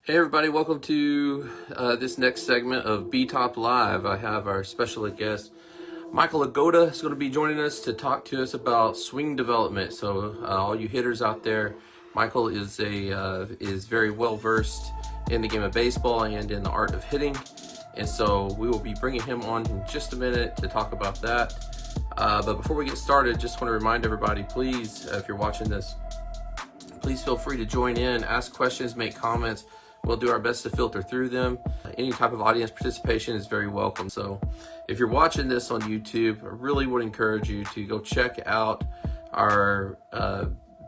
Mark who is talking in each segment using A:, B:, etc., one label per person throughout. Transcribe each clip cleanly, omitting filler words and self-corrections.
A: Hey everybody, welcome to this next segment of BTOP Live. I have our special guest, Michael Agoada, is going to be joining us to talk to us about swing development. So all you hitters out there, Michael is very well versed in the game of baseball and in the art of hitting. And so we will be bringing him on in just a minute to talk about that. But before we get started, just want to remind everybody, please, if you're watching this, please feel free to join in, ask questions, make comments. We'll do our best to filter through them. Any type of audience participation is very welcome. So if you're watching this on YouTube, I really would encourage you to go check out our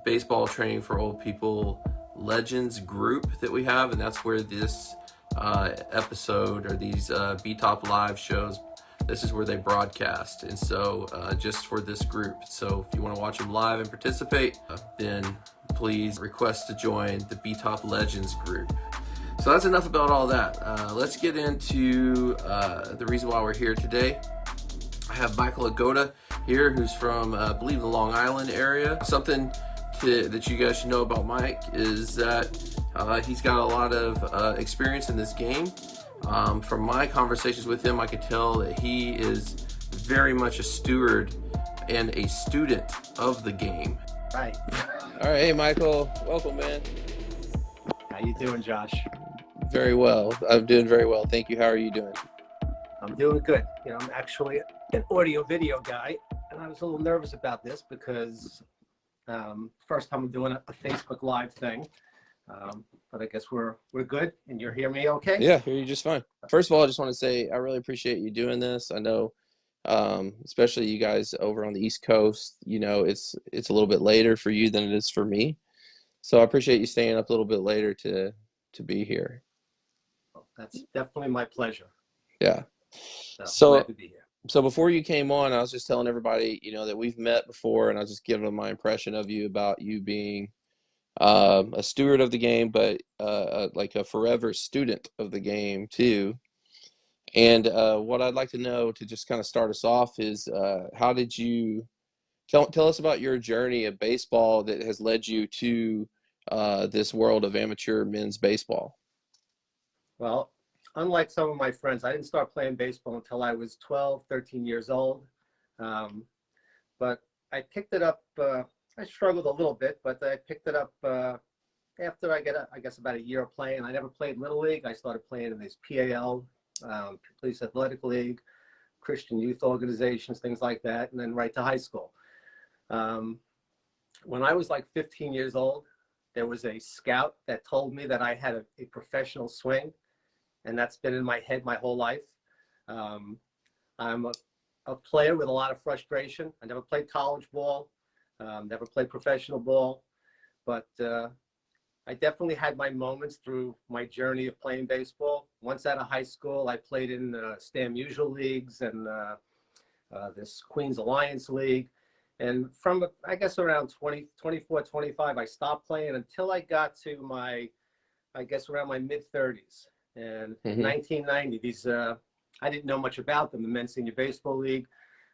A: baseball training for old people legends group that we have. And that's where this episode or these BTOP live shows, this is where they broadcast. And so just for this group. So if you want to watch them live and participate, then please request to join the BTOP Legends group. So that's enough about all that. Let's get into the reason why we're here today. I have Michael Agoada here, who's from, I believe, the Long Island area. Something that you guys should know about Mike is that he's got a lot of experience in this game. From my conversations with him, I could tell that he is very much a steward and a student of the game.
B: Right.
A: All right, hey Michael, welcome, man.
B: How you doing, Josh?
A: Very well. I'm doing very well. Thank you. How are you doing?
B: I'm doing good. You know, I'm actually an audio video guy, and I was a little nervous about this because first time I'm doing a Facebook Live thing. But I guess we're good, and you hear me okay?
A: Yeah, hear you just fine. First of all, I just want to say I really appreciate you doing this. I know, especially you guys over on the East Coast, you know, it's a little bit later for you than it is for me. So I appreciate you staying up a little bit later to be here.
B: Well, that's definitely my pleasure.
A: Yeah.
B: So glad to be here.
A: So before you came on, I was just telling everybody, you know, that we've met before, and I was just giving them my impression of you about you being a steward of the game, but like a forever student of the game too. And what I'd like to know to just kind of start us off is how did you tell us about your journey of baseball that has led you to this world of amateur men's baseball?
B: Well, unlike some of my friends, I didn't start playing baseball until I was 12, 13 years old. But I picked it up. I struggled a little bit, but I picked it up after I guess about a year of playing. I never played Little League. I started playing in these PAL, Police Athletic League, Christian youth organizations, things like that, and then right to high school. When I was like 15 years old, there was a scout that told me that I had a professional swing, and that's been in my head my whole life. I'm a player with a lot of frustration. I never played college ball, never played professional ball, but I definitely had my moments through my journey of playing baseball. Once out of high school, I played in Stam Usual Leagues and this Queens Alliance League. And from, I guess, around 24, 25, I stopped playing until I got to around my mid-30s. And in 1990, I didn't know much about them, the Men's Senior Baseball League.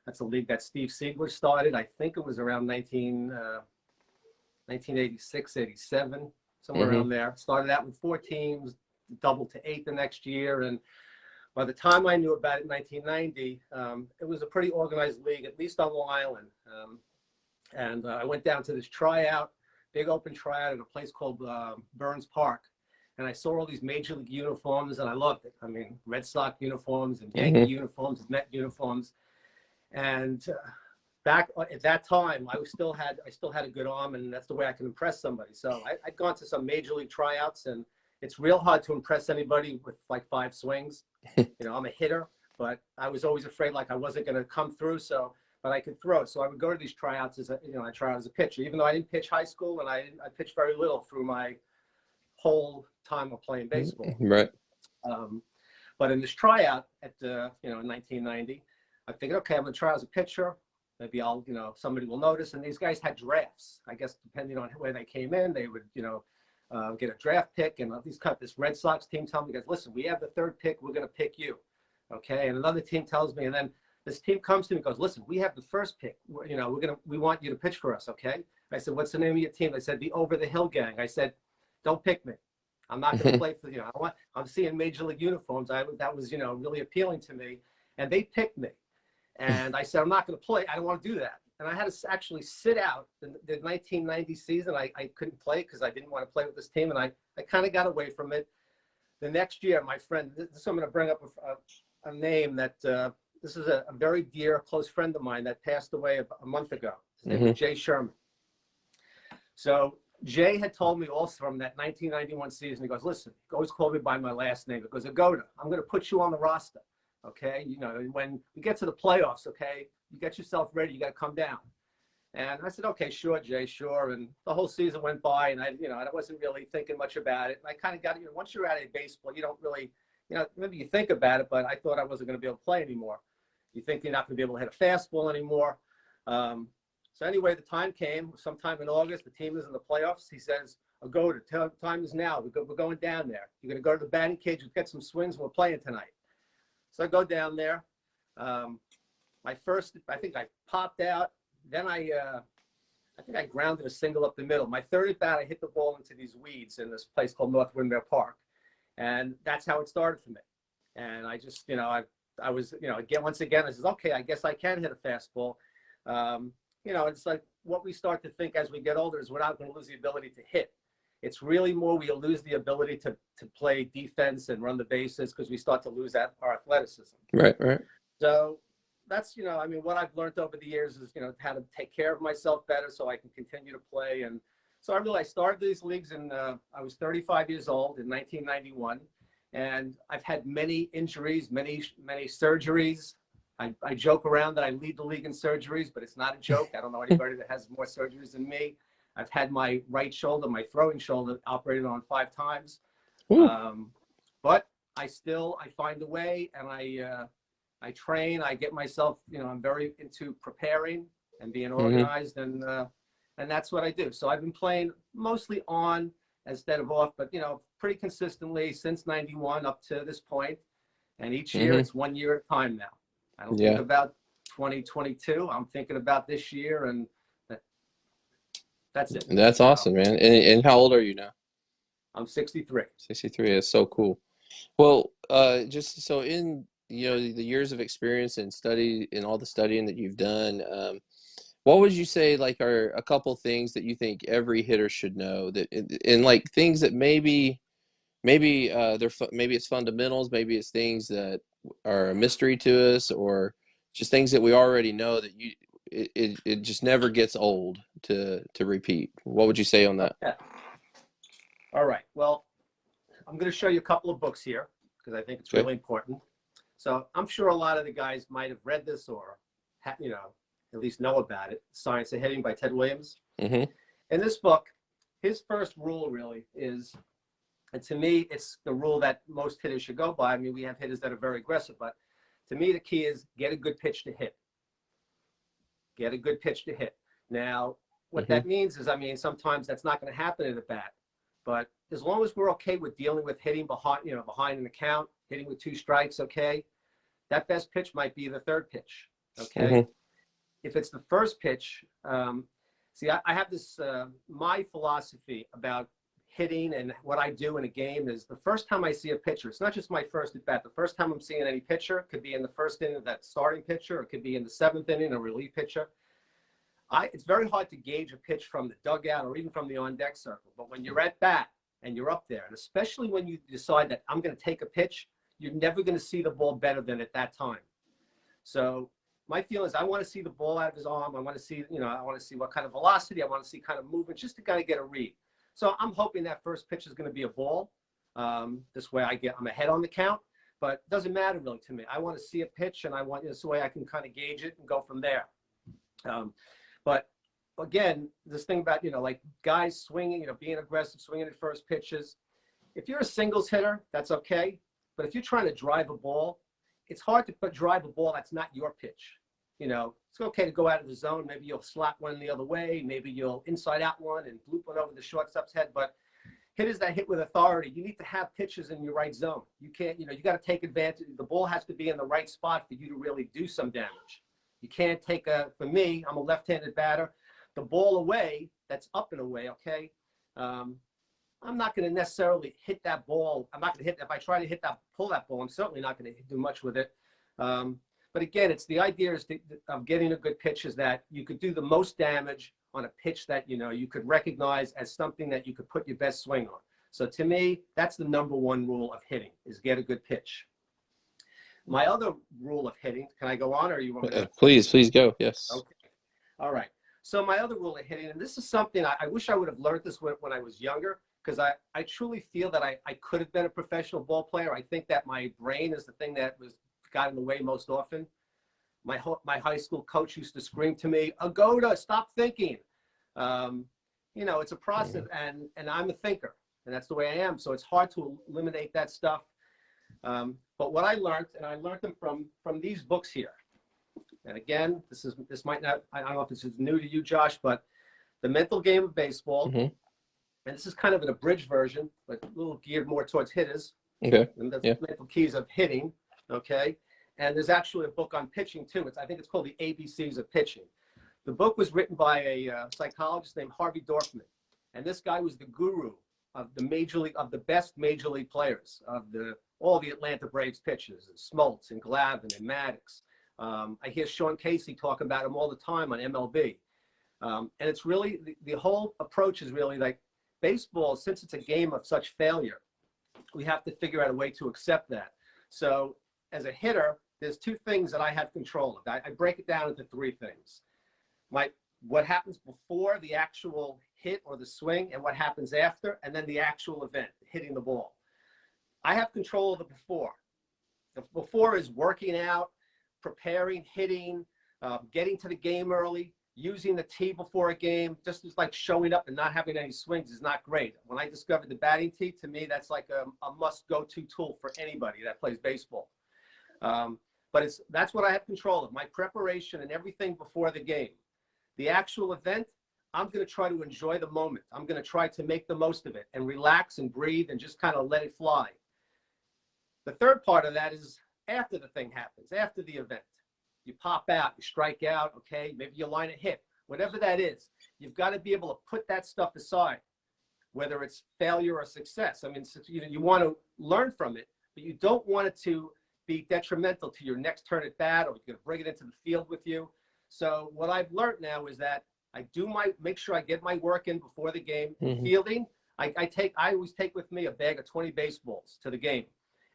B: That's a league that Steve Siegler started. I think it was around 1986, 87, somewhere around there. Started out with 4 teams, doubled to 8 the next year. And by the time I knew about it in 1990, it was a pretty organized league, at least on Long Island. And I went down to this tryout, big open tryout at a place called Burns Park. And I saw all these major league uniforms, and I loved it. I mean, Red Sox uniforms and Yankee uniforms and Met uniforms. And back at that time, I still had a good arm, and that's the way I can impress somebody. So I'd gone to some major league tryouts, and it's real hard to impress anybody with like 5 swings. You know, I'm a hitter, but I was always afraid like I wasn't going to come through. But I could throw. So I would go to these tryouts I try out as a pitcher, even though I didn't pitch high school, and I pitched very little through my whole time of playing baseball.
A: Right.
B: But in this tryout in 1990, I figured, okay, I'm going to try as a pitcher. Maybe somebody will notice. And these guys had drafts. I guess depending on where they came in, they would, get a draft pick. And this Red Sox team told me, guys, listen, we have the 3rd pick. We're going to pick you. Okay. And another team tells me, and then this team comes to me and goes, listen, we have the 1st pick. We want you to pitch for us. Okay. I said, what's the name of your team? They said, the Over the Hill Gang. I said, don't pick me. I'm not going to play for, I'm seeing major league uniforms. That was, really appealing to me. And they picked me. And I said, I'm not going to play. I don't want to do that. And I had to actually sit out the 1990 season. I couldn't play because I didn't want to play with this team. And I kind of got away from it. The next year, my friend, I'm going to bring up a name that this is a very dear, close friend of mine that passed away a month ago. His name was Jay Sherman. So Jay had told me also from that 1991 season, he goes, listen, he always called me by my last name. He goes, Agoado, I'm going to put you on the roster. Okay. When we get to the playoffs, okay, you get yourself ready. You got to come down. And I said, okay, sure, Jay, sure. And the whole season went by, and I wasn't really thinking much about it. And I kind of got, once you're out of baseball, you don't really, maybe you think about it, but I thought I wasn't going to be able to play anymore. You think you're not going to be able to hit a fastball anymore. So anyway, the time came sometime in August. The team is in the playoffs. He says, Agoado, time is now. We're going down there. You're going to go to the batting cage and get some swings. And we're playing tonight. So I go down there. My first, I think I popped out. Then I think I grounded a single up the middle. My third at bat, I hit the ball into these weeds in this place called North Windmill Park. And that's how it started for me. And I just, I was, again, once again, I says, okay, I guess I can hit a fastball. It's like what we start to think as we get older is we're not going to lose the ability to hit. It's really more we lose the ability to play defense and run the bases because we start to lose our athleticism.
A: Right.
B: So that's, what I've learned over the years is, how to take care of myself better so I can continue to play. And so I started these leagues I was 35 years old in 1991. And I've had many injuries, many surgeries. I joke around that I lead the league in surgeries, but it's not a joke. I don't know anybody that has more surgeries than me. I've had my right shoulder, my throwing shoulder, operated on 5 times. But I find a way, and I train. I get myself, I'm very into preparing and being organized, and that's what I do. So I've been playing mostly on instead of off, but pretty consistently since '91 up to this point. And each year it's 1 year at a time now. I don't think about 2022. I'm thinking about this year, and that's it.
A: That's awesome, man. And how old are you now?
B: I'm 63.
A: 63 is so cool. Well, just so in the years of experience and study and all the studying that you've done, what would you say are a couple things that you think every hitter should know that and like things that maybe maybe it's fundamentals, maybe it's things that are a mystery to us, or just things that we already know that it just never gets old to repeat. What would you say on that?
B: Yeah. All right. Well, I'm going to show you a couple of books here because I think it's really important. So I'm sure a lot of the guys might have read this or, at least know about it. Science of Hitting by Ted Williams. In this book, his first rule really is, and to me, it's the rule that most hitters should go by. I mean, we have hitters that are very aggressive, but to me, the key is get a good pitch to hit. Get a good pitch to hit. Now, what that means is, sometimes that's not going to happen at a bat. But as long as we're okay with dealing with hitting behind an account, hitting with 2 strikes, okay, that best pitch might be the third pitch, okay? If it's the first pitch, see, I have this, my philosophy about hitting and what I do in a game is the first time I see a pitcher, it's not just my first at bat. The first time I'm seeing any pitcher, could be in the first inning of that starting pitcher, or it could be in the 7th inning, a relief pitcher. It's very hard to gauge a pitch from the dugout or even from the on-deck circle. But when you're at bat and you're up there, and especially when you decide that I'm going to take a pitch, you're never going to see the ball better than at that time. So my feeling is I want to see the ball out of his arm. I want to see, I want to see what kind of velocity. I want to see kind of movement just to kind of get a read. So I'm hoping that first pitch is going to be a ball. This way I'm ahead on the count, but it doesn't matter really to me. I want to see a pitch, and I want this way I can kind of gauge it and go from there. But again, this thing about, like guys swinging, being aggressive, swinging at first pitches. If you're a singles hitter, that's okay. But if you're trying to drive a ball, it's hard to drive a ball that's not your pitch. It's okay to go out of the zone. Maybe you'll slap one the other way. Maybe you'll inside out one and bloop one over the shortstop's head. But hitters that hit with authority, you need to have pitches in your right zone. You can't, you got to take advantage. The ball has to be in the right spot for you to really do some damage. You can't take for me, I'm a left-handed batter, the ball away, that's up and away, okay? I'm not going to necessarily hit that ball. I'm not going to hit, if I try to pull that ball, I'm certainly not going to do much with it. But again, it's the idea of getting a good pitch is that you could do the most damage on a pitch that, you could recognize as something that you could put your best swing on. So to me, that's the number one rule of hitting, is get a good pitch. My other rule of hitting, can I go on, or you want me to?
A: Please go. Yes.
B: Okay. All right. So my other rule of hitting, and this is something I wish I would have learned this when I was younger, because I truly feel that I could have been a professional ball player. I think that my brain is the thing that got in the way most often. My high school coach used to scream to me, "Agoada, stop thinking." It's a process, and I'm a thinker, and that's the way I am. So it's hard to eliminate that stuff. But what I learned, and I learned them from these books here. And again, this might not, I don't know if this is new to you, Josh, but The Mental Game of Baseball.
A: Mm-hmm.
B: And this is kind of an abridged version, but a little geared more towards hitters.
A: Okay.
B: And the mental keys of hitting. Okay. And there's actually a book on pitching too. I think it's called The ABCs of Pitching. The book was written by a psychologist named Harvey Dorfman. And this guy was the guru of the best major league players, of all the Atlanta Braves pitchers, and Smoltz and Glavine and Maddox. I hear Sean Casey talk about him all the time on MLB. And it's really, the whole approach is really like baseball, since it's a game of such failure, we have to figure out a way to accept that. So as a hitter, there's two things that I have control of. I break it down into three things. What happens before the actual hit or the swing, and what happens after, and then the actual event, hitting the ball. I have control of the before. The before is working out, preparing, hitting, getting to the game early, using the tee before a game. Just as like showing up and not having any swings is not great. When I discovered the batting tee, to me, that's like a must-go-to tool for anybody that plays baseball. But that's what I have control of, my preparation and everything before the game. The actual event, I'm going to try to enjoy the moment. I'm going to try to make the most of it and relax and breathe and just kind of let it fly. The third part of that is after the thing happens, after the event. You pop out, you strike out, okay? Maybe you line a hit, whatever that is. You've got to be able to put that stuff aside, whether it's failure or success. I mean, you want to learn from it, but you don't want it to be detrimental to your next turn at bat, or you're going to bring it into the field with you. So what I've learned now is that I make sure I get my work in before the game.
A: Mm-hmm.
B: Fielding, I always take with me a bag of 20 baseballs to the game.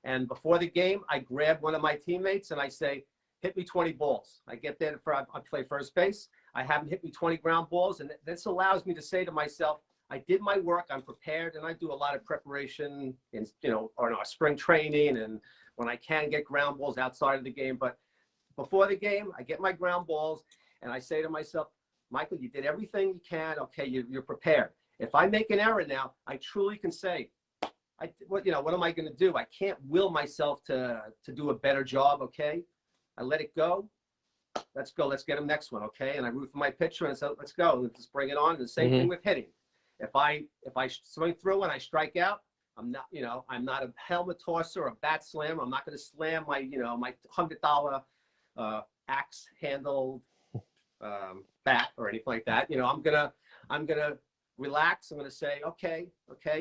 B: And before the game, I grab one of my teammates and I say, hit me 20 balls. I get there, I play first base. I have them hit me 20 ground balls. And this allows me to say to myself, I did my work, I'm prepared, and I do a lot of preparation in, spring training and when I can get ground balls outside of the game. But before the game, I get my ground balls and I say to myself, Michael, you did everything you can. Okay, you're prepared. If I make an error now, I truly can say, what am I going to do? I can't will myself to do a better job. Okay, I let it go. Let's go. Let's get him next one. Okay, and I root for my pitcher and say, let's go. Let's bring it on. And the same thing with hitting. If I swing through and I strike out, I'm not a helmet tosser or a bat slammer. I'm not going to slam my $100 axe handled bat or anything like that. I'm gonna relax. I'm gonna say, okay,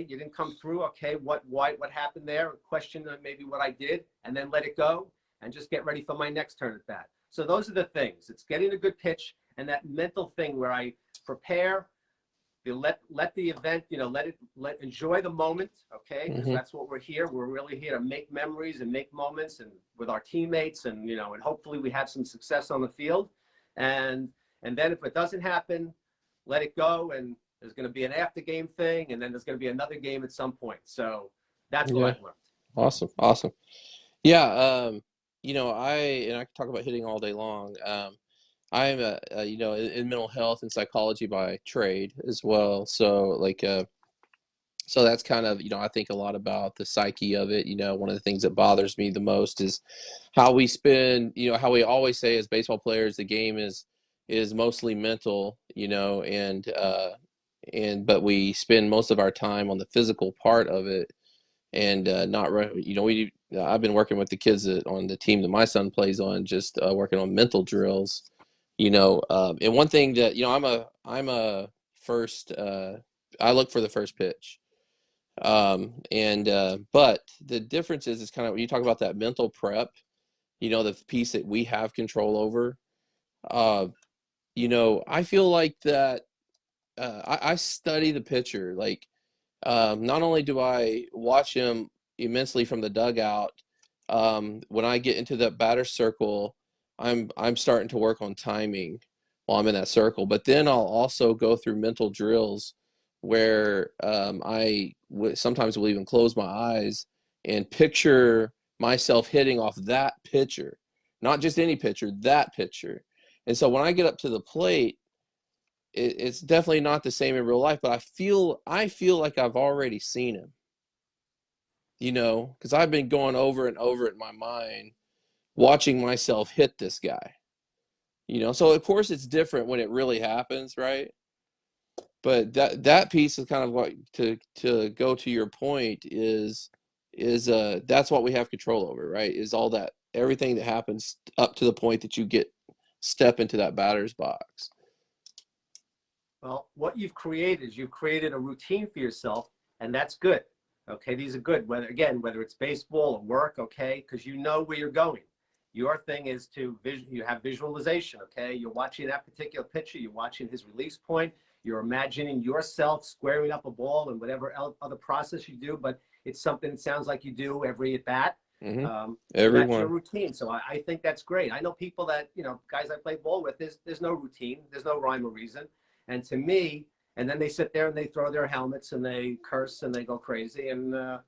B: you didn't come through. Okay, what happened there? Question maybe what I did, and then let it go and just get ready for my next turn at bat. So those are the things. It's getting a good pitch and that mental thing where I prepare. You let the event, enjoy the moment, okay? Because that's what we're here. We're really here to make memories and make moments and with our teammates and hopefully we have some success on the field. And then if it doesn't happen, let it go. And there's going to be an after game thing, and then there's going to be another game at some point. So that's what I've learned.
A: Awesome. Yeah. I can talk about hitting all day long. I'm in mental health and psychology by trade as well. So so that's kind of, I think a lot about the psyche of it. One of the things that bothers me the most is how we spend, how we always say as baseball players, the game is mostly mental, but we spend most of our time on the physical part of it. And I've been working with the kids on the team that my son plays on, just working on mental drills. And one thing that, I'm a first, I look for the first pitch. But the difference is kind of when you talk about that mental prep, the piece that we have control over. I feel like that I study the pitcher. Like, not only do I watch him immensely from the dugout, when I get into the batter circle, I'm starting to work on timing while I'm in that circle. But then I'll also go through mental drills where sometimes will even close my eyes and picture myself hitting off that pitcher, not just any pitcher, that pitcher. And so when I get up to the plate, it's definitely not the same in real life, but I feel like I've already seen him, because I've been going over and over it in my mind, watching myself hit this guy. So of course it's different when it really happens, right? But that piece is kind of what to go to your point is that's what we have control over, right? Is all that everything that happens up to the point that you step into that batter's box.
B: Well, what you've created is you've created a routine for yourself, and that's good. Okay, these are good. Whether it's baseball or work, okay, because you know where you're going. Your thing is you have visualization. Okay, you're watching that particular pitcher, you're watching his release point, you're imagining yourself squaring up a ball and whatever other process you do. But it's something it sounds like you do every at bat.
A: Mm-hmm.
B: So that's your routine. So I think that's great. I know people that guys I play ball with. There's no routine. There's no rhyme or reason. And to me, and then they sit there and they throw their helmets and they curse and they go crazy. And I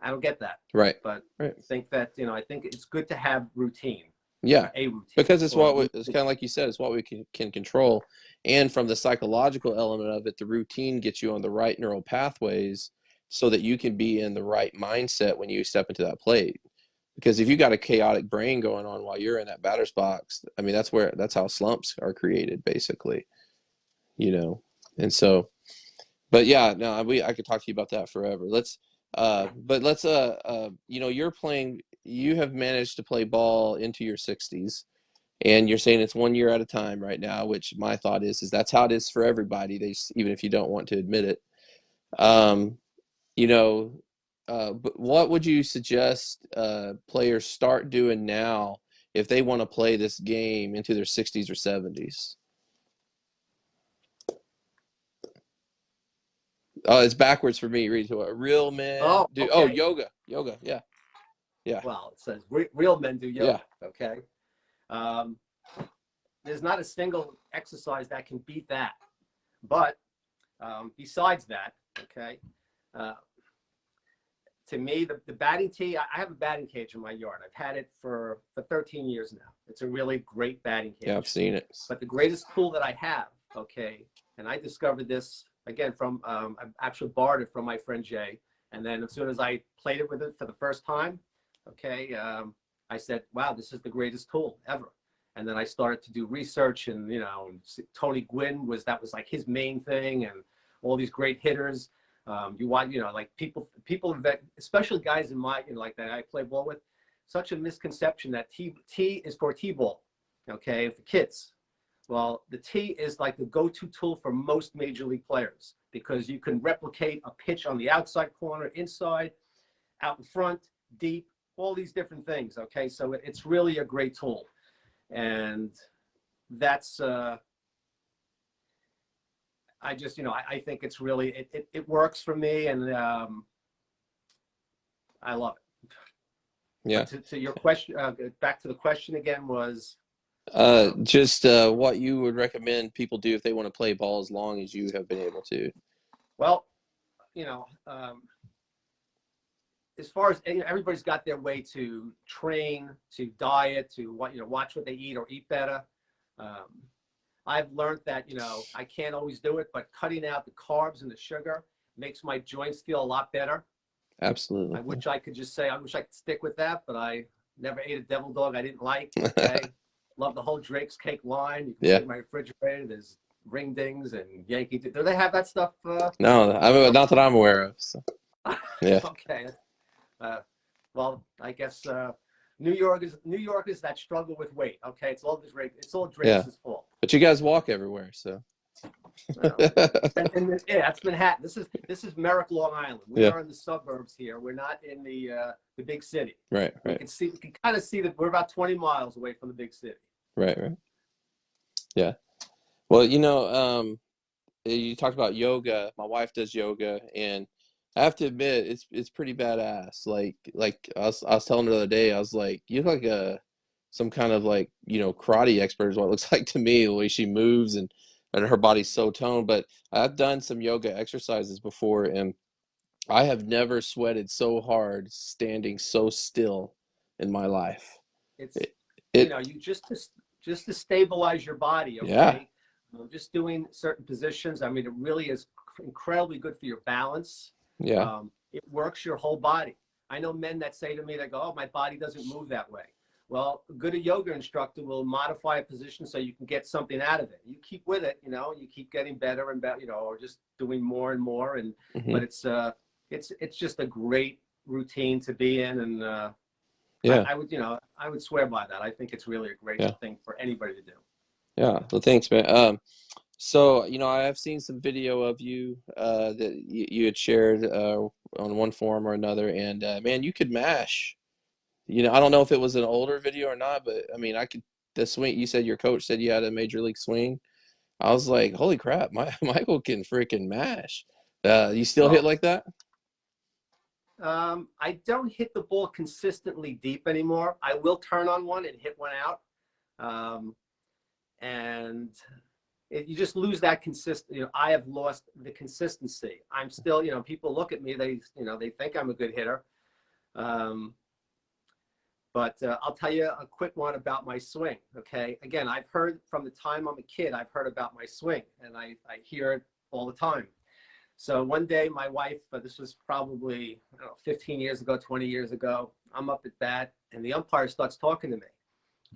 B: don't get that.
A: Right.
B: But
A: right.
B: I think that, I think it's good to have routine.
A: Yeah.
B: A routine.
A: Because it's it's kind of like you said, it's what we can control. And from the psychological element of it, the routine gets you on the right neural pathways so that you can be in the right mindset when you step into that plate. Because if you got a chaotic brain going on while you're in that batter's box, I mean, that's how slumps are created, basically. And so, but yeah, no, I could talk to you about that forever. You have managed to play ball into your 60s, and you're saying it's 1 year at a time right now, which my thought is that's how it is for everybody. Even if you don't want to admit it. But what would you suggest players start doing now if they want to play this game into their 60s or 70s? Oh, it's backwards for me. Read to a real men do.
B: Okay.
A: Oh, yoga. Yeah.
B: Well, it says real men do yoga.
A: Yeah.
B: Okay. There's not a single exercise that can beat that. But besides that, okay, to me, the batting tee, I have a batting cage in my yard. I've had it for 13 years now. It's a really great batting cage.
A: Yeah, I've seen it.
B: But the greatest tool that I have, okay, and I discovered this, again, from, I actually borrowed it from my friend Jay. And then as soon as I played it with it for the first time, okay, I said, wow, this is the greatest tool ever. And then I started to do research, and Tony Gwynn that was like his main thing, and all these great hitters. You want, like people that, especially guys in my, like that I play ball with, such a misconception that T is for T-ball, okay, for kids. Well, the tee is like the go-to tool for most major league players because you can replicate a pitch on the outside corner, inside, out in front, deep, all these different things, okay? So it's really a great tool. And that's, I just, I think it's really, it works for me, and I love it.
A: Yeah.
B: To your question, back to the question again was?
A: Just what you would recommend people do if they want to play ball as long as you have been able to.
B: Well, as far as everybody's got their way to train, to diet, to watch what they eat or eat better. I've learned that, I can't always do it, but cutting out the carbs and the sugar makes my joints feel a lot better.
A: Absolutely.
B: I wish I could stick with that, but I never ate a devil dog I didn't like. Okay. Love the whole Drake's Cake line. You can see in my refrigerator, there's ring dings and Yankee. Do they have that stuff?
A: No, not that I'm aware of. So. Yeah.
B: Okay. Well, I guess New York is that struggle with weight. Okay, it's all Drake's fault.
A: But you guys walk everywhere, so.
B: Well, yeah, that's Manhattan. This is Merrick, Long Island. We
A: Yeah.
B: are in the suburbs here. We're not in the big city.
A: Right.
B: We can kind of see that we're about 20 miles away from the big city.
A: Right. Yeah. Well, you talked about yoga. My wife does yoga, and I have to admit, it's pretty badass. Like I was telling her the other day, I was like, you look like some kind of like karate expert is what it looks like to me. The way she moves and her body's so toned. But I've done some yoga exercises before, and I have never sweated so hard standing so still in my life.
B: It's,
A: It, it
B: you just to stabilize your body,
A: yeah,
B: okay? Just doing certain positions. I mean, it really is incredibly good for your balance.
A: yeah,
B: It works your whole body. I know men that say to me, they go, "Oh, my body doesn't move that way." Well, a good yoga instructor will modify a position so you can get something out of it. You keep with it, you keep getting better and better, or just doing more and more.
A: hmm
B: But it's just a great routine to be in, and
A: yeah,
B: I would swear by that. I think it's really a great
A: yeah,
B: thing for anybody to do.
A: yeah. Well, thanks, man. So, I have seen some video of you that you had shared on one forum or another, and man, you could mash. I don't know if it was an older video or not, but I mean, the swing. You said your coach said you had a major league swing. I was like, holy crap, Michael can freaking mash. You still hit
B: Well,
A: like that?
B: I don't hit the ball consistently deep anymore. I will turn on one and hit one out. Um, and you just lose that I have lost the consistency. I'm still, people look at me, they think I'm a good hitter. Um, but I'll tell you a quick one about my swing. Okay. Again, I've heard from the time I'm a kid, I've heard about my swing, and I hear it all the time. So one day, my wife, this was probably, I don't know, 15 years ago, 20 years ago, I'm up at bat, and the umpire starts talking to me.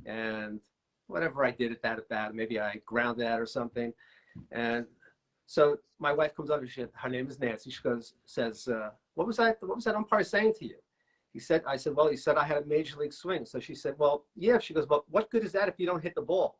B: And whatever I did at bat, maybe I grounded out or something. And so my wife comes over, her name is Nancy. She says, what was that umpire saying to you? I said, well, he said I had a major league swing. So she said, well, yeah. She goes, well, what good is that if you don't hit the ball?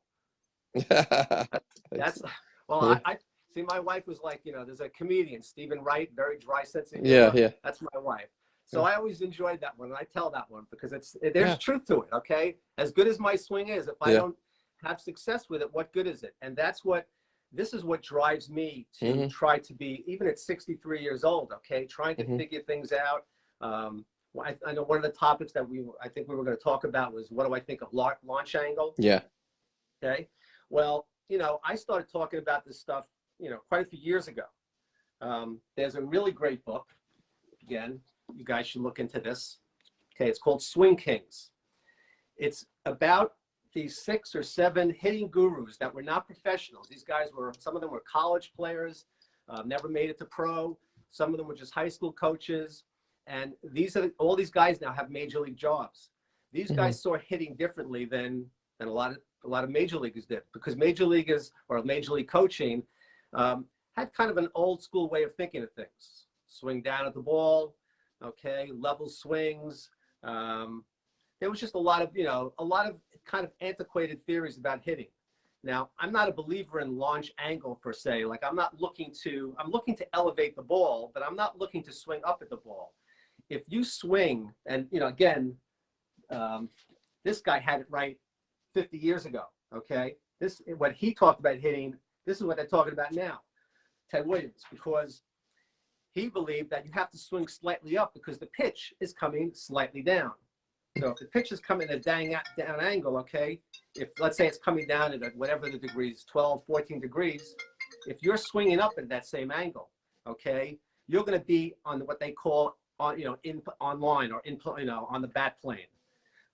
B: That's well, I see. My wife was like, there's a comedian, Stephen Wright, very dry sense of
A: Yeah,
B: humor.
A: yeah,
B: That's my wife. So
A: yeah,
B: I always enjoyed that one, and I tell that one because there's
A: yeah,
B: truth to it. Okay, as good as my swing is, if I
A: yeah.
B: don't have success with it, what good is it? And this is what drives me to
A: hmm
B: try to be, even at 63 years old. Okay, trying to
A: hmm
B: figure things out. I know one of the topics that I think we were going to talk about was, what do I think of launch angle?
A: Yeah.
B: Okay. Well, I started talking about this stuff, quite a few years ago. There's a really great book. Again, you guys should look into this. Okay. It's called Swing Kings. It's about these 6 or 7 hitting gurus that were not professionals. Some of them were college players, never made it to pro. Some of them were just high school coaches. And all these guys now have major league jobs. These
A: hmm
B: guys saw hitting differently than a lot of major leaguers did, because major leaguers or major league coaching had kind of an old school way of thinking of things. Swing down at the ball, okay, level swings. There was just a lot of kind of antiquated theories about hitting. Now, I'm not a believer in launch angle per se. Like, I'm looking to elevate the ball, but I'm not looking to swing up at the ball. If you swing, and again, this guy had it right 50 years ago. Okay, what he talked about hitting, this is what they're talking about now, Ted Williams, because he believed that you have to swing slightly up because the pitch is coming slightly down. So if the pitch is coming at a down angle, okay, if let's say it's coming down at whatever the degrees, 12, 14 degrees, if you're swinging up at that same angle, okay, you're going to be on what they call online or on the bat plane.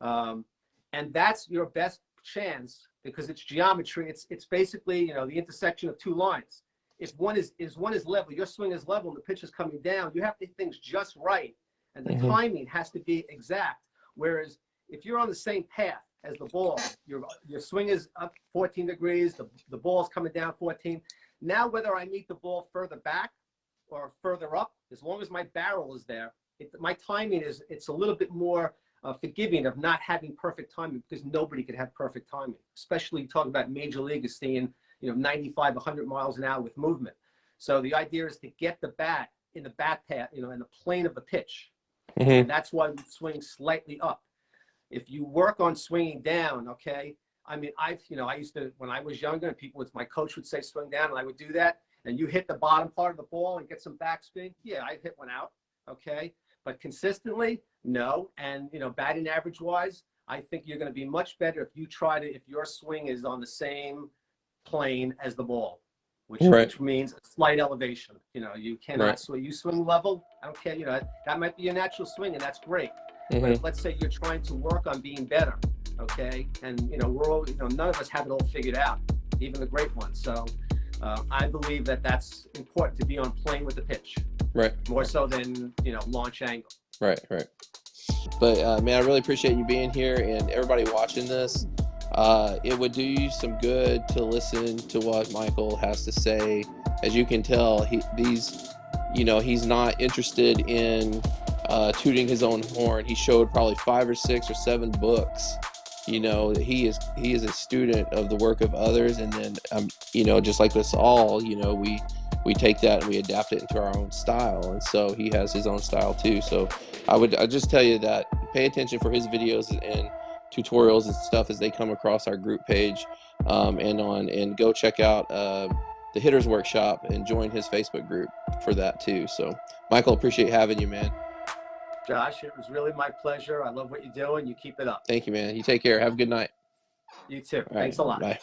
B: And that's your best chance because it's geometry. It's basically, the intersection of 2 lines. If one is level, your swing is level and the pitch is coming down, you have to hit things just right. And the
A: hmm
B: timing has to be exact. Whereas if you're on the same path as the ball, your swing is up 14 degrees, the ball's coming down 14. Now, whether I meet the ball further back or further up, as long as my barrel is there, my timing it's a little bit more forgiving of not having perfect timing, because nobody could have perfect timing, especially talking about major leaguers seeing, 95, 100 miles an hour with movement. So the idea is to get the bat in the bat path, in the plane of the pitch. And that's why we swing slightly up. If you work on swinging down, okay, I mean, I used to, when I was younger, and my coach would say swing down, and I would do that, and you hit the bottom part of the ball and get some backspin, yeah, I'd hit one out, okay? But consistently, no. And, batting average wise, I think you're going to be much better if if your swing is on the same plane as the ball, which means a slight elevation. You cannot swing, you swing level, I don't care, that might be your natural swing, and that's great. But if, let's say you're trying to work on being better, okay, and we're all, none of us have it all figured out, even the great ones. So I believe that that's important, to be on plane with the pitch, more so than launch angle.
A: Right. But man, I really appreciate you being here, and everybody watching this. It would do you some good to listen to what Michael has to say. As you can tell, he's not interested in tooting his own horn. He showed probably 5 or 6 or 7 books. He is a student of the work of others, and then just like us all, we take that and we adapt it into our own style. And so he has his own style too. So I just tell you that pay attention for his videos and tutorials and stuff as they come across our group page, and go check out the Hitters Workshop and join his Facebook group for that too. So Michael, appreciate having you, man.
B: Josh, it was really my pleasure. I love what you're doing. You keep it up.
A: Thank you, man. You take care. Have a good night.
B: You too.
A: All
B: Thanks
A: right.
B: a lot.
A: Bye.